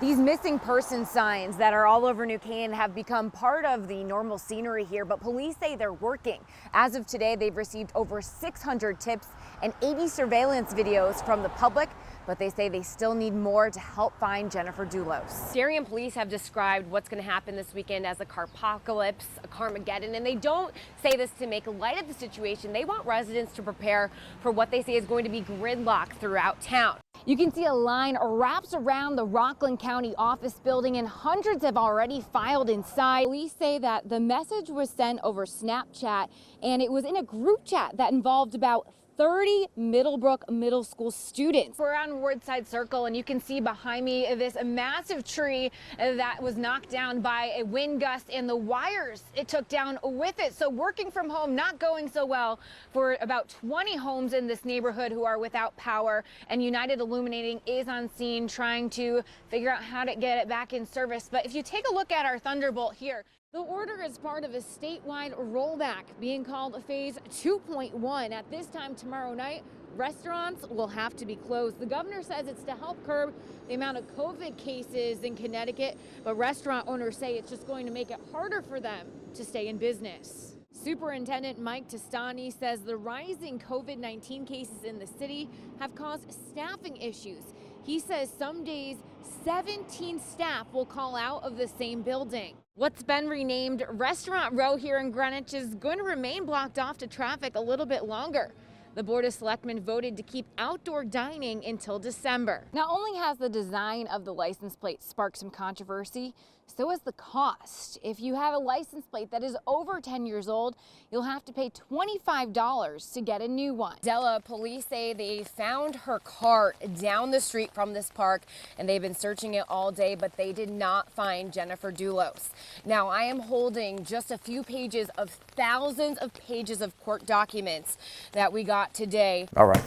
These missing person signs that are all over New Canaan have become part of the normal scenery here, but police say they're working. As of today, they've received over 600 tips and 80 surveillance videos from the public, but they say they still need more to help find Jennifer Dulos. Darien police have described what's going to happen this weekend as a carpocalypse, a Carmageddon, and they don't say this to make light of the situation. They want residents to prepare for what they say is going to be gridlock throughout town. You can see a line wraps around the Rockland County office building and hundreds have already filed inside. Police say that the message was sent over Snapchat and it was in a group chat that involved about 30 Middlebrook Middle School students. We're on Woodside Circle and you can see behind me this massive tree that was knocked down by a wind gust and the wires it took down with it. So working from home not going so well for about 20 homes in this neighborhood who are without power, and United Illuminating is on scene trying to figure out how to get it back in service. But if you take a look at our Thunderbolt here, the order is part of a statewide rollback being called Phase 2.1. At this time tomorrow night, restaurants will have to be closed. The governor says it's to help curb the amount of COVID cases in Connecticut, but restaurant owners say it's just going to make it harder for them to stay in business. Superintendent Mike Testani says the rising COVID-19 cases in the city have caused staffing issues. He says some days 17 staff will call out of the same building. What's been renamed Restaurant Row here in Greenwich is going to remain blocked off to traffic a little bit longer. The Board of Selectmen voted to keep outdoor dining until December. Not only has the design of the license plate sparked some controversy, so has the cost. If you have a license plate that is over 10 years old, you'll have to pay $25 to get a new one. Della police say they found her car down the street from this park and they've been searching it all day, but they did not find Jennifer Dulos. Now, I am holding just a few pages of thousands of pages of court documents that we got today. All right.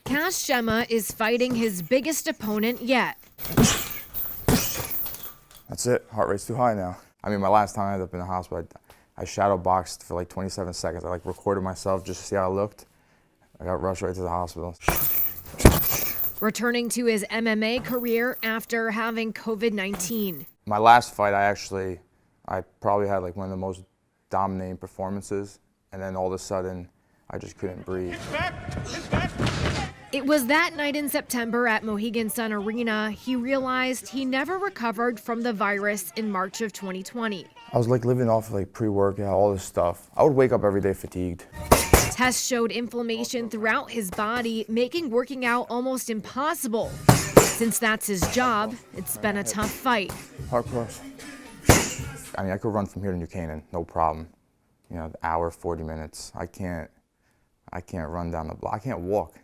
Cash Gemma is fighting his biggest opponent yet. That's it. Heart rate's too high now. I mean, my last time I ended up in the hospital, I shadow boxed for like 27 seconds. I recorded myself just to see how I looked. I got rushed right to the hospital. Returning to his MMA career after having COVID-19. My last fight, I probably had like one of the most dominating performances. And then all of a sudden, I just couldn't breathe. It was that night in September at Mohegan Sun Arena, he realized he never recovered from the virus in March of 2020. I was like living off of like pre-workout, all this stuff. I would wake up every day fatigued. Tests showed inflammation throughout his body, making working out almost impossible. Since that's his job, it's been a tough fight. Hard press. I mean, I could run from here to New Canaan, no problem. You know, hour, 40 minutes. I can't run down the block. I can't walk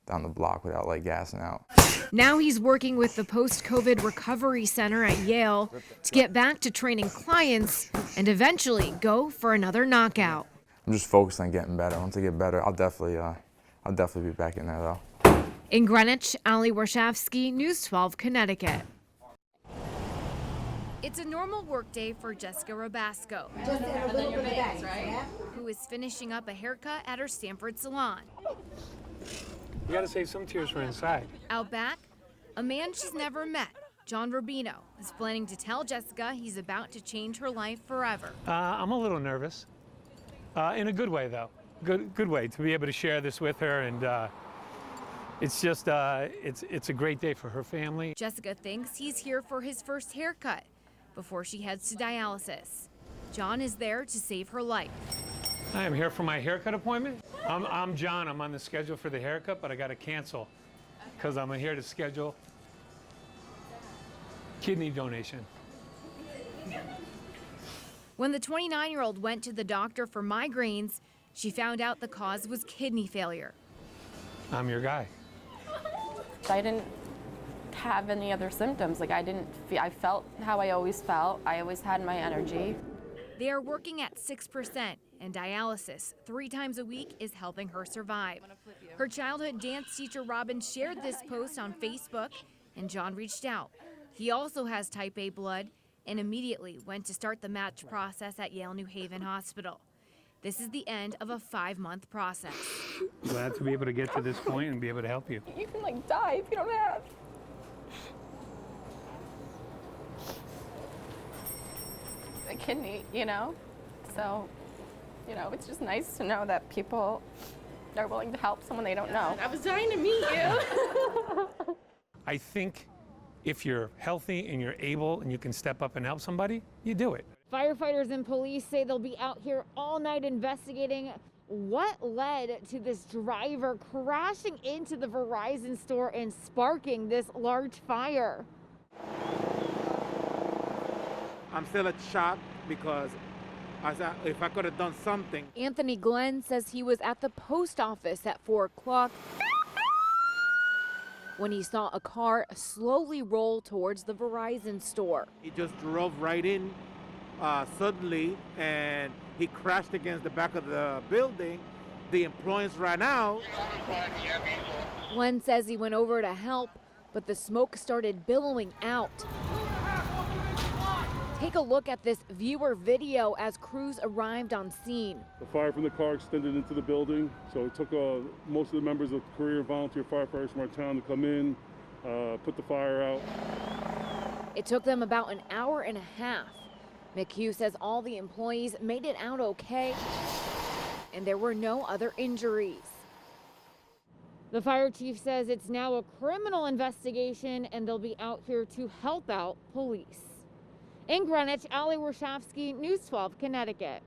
down the block without like gassing out. Now he's working with the post-COVID recovery center at Yale to get back to training clients and eventually go for another knockout. I'm just focused on getting better. Once I get better, I'll definitely be back in there though. In Greenwich, Warshavsky, News 12, Connecticut. It's a normal workday for Jessica Rabasco, who is finishing up a haircut at her Stanford salon. You gotta save some tears for inside. Out back, a man she's never met, John Rubino, is planning to tell Jessica he's about to change her life forever. I'm a little nervous, in a good way though. Good way to be able to share this with her, and it's just it's a great day for her family. Jessica thinks he's here for his first haircut before she heads to dialysis. John is there to save her life. I am here for my haircut appointment. I'm John. I'm on the schedule for the haircut, but I got to cancel because I'm here to schedule kidney donation. When the 29-year-old went to the doctor for migraines, she found out the cause was kidney failure. I'm your guy. I didn't have any other symptoms. Like I felt how I always felt. I always had my energy. They are working at 6%, and dialysis 3 times a week is helping her survive. Her childhood dance teacher Robin shared this post on Facebook, and John reached out. He also has type A blood and immediately went to start the match process at Yale New Haven Hospital. This is the end of a 5-month process. Glad to be able to get to this point and be able to help you. You can die if you don't have. kidney, you know? So, you know, it's just nice to know that people are willing to help someone they don't know. I was dying to meet you. I think if you're healthy and you're able and you can step up and help somebody, you do it. Firefighters and police say they'll be out here all night investigating what led to this driver crashing into the Verizon store and sparking this large fire. I'm still at shock because if I could have done something. Anthony Glenn says he was at the post office at 4 o'clock when he saw a car slowly roll towards the Verizon store. He just drove right in suddenly, and he crashed against the back of the building. The employees ran out. Glenn says he went over to help, but the smoke started billowing out. Take a look at this viewer video as crews arrived on scene. The fire from the car extended into the building, so it took most of the members of career volunteer firefighters from our town to come in, put the fire out. It took them about an hour and a half. McHugh says all the employees made it out okay, and there were no other injuries. The fire chief says it's now a criminal investigation, and they'll be out here to help out police. In Greenwich, Warshavsky, News 12, Connecticut.